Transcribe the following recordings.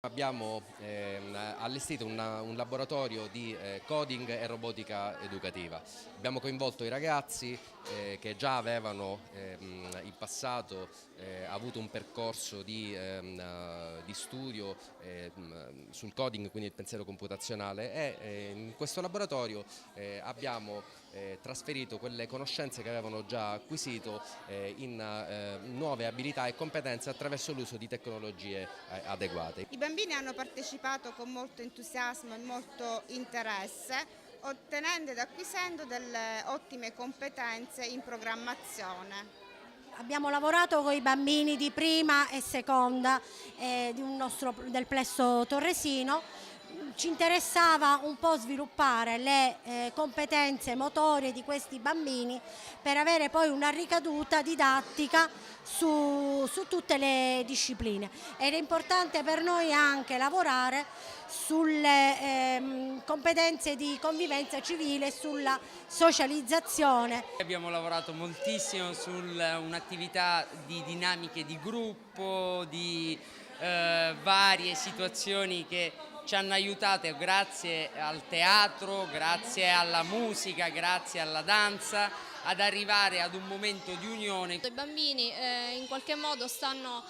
Abbiamo allestito un laboratorio di coding e robotica educativa. Abbiamo coinvolto i ragazzi che già avevano in passato avuto un percorso di studio sul coding, quindi il pensiero computazionale, e in questo laboratorio abbiamo trasferito quelle conoscenze che avevano già acquisito in nuove abilità e competenze attraverso l'uso di tecnologie adeguate. I bambini hanno partecipato con molto entusiasmo e molto interesse, ottenendo ed acquisendo delle ottime competenze in programmazione. Abbiamo lavorato con i bambini di prima e seconda del plesso torresino. Ci interessava un po' sviluppare le competenze motorie di questi bambini per avere poi una ricaduta didattica su tutte le discipline. Era importante per noi anche lavorare sulle competenze di convivenza civile e sulla socializzazione. Abbiamo lavorato moltissimo su un'attività di dinamiche di gruppo, di varie situazioni che ci hanno aiutato grazie al teatro, grazie alla musica, grazie alla danza, ad arrivare ad un momento di unione. I bambini in qualche modo stanno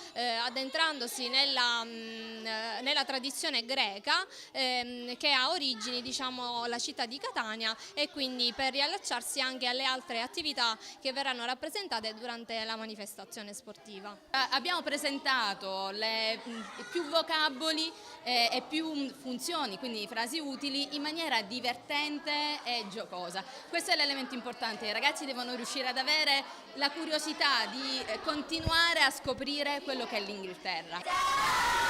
addentrandosi nella tradizione greca che ha origini, diciamo, la città di Catania, e quindi per riallacciarsi anche alle altre attività che verranno rappresentate durante la manifestazione sportiva. Abbiamo presentato più vocaboli e più funzioni, quindi frasi utili, in maniera divertente e giocosa. Questo è l'elemento importante. I ragazzi devono riuscire ad avere la curiosità di continuare a scoprire quello che è l'Inghilterra.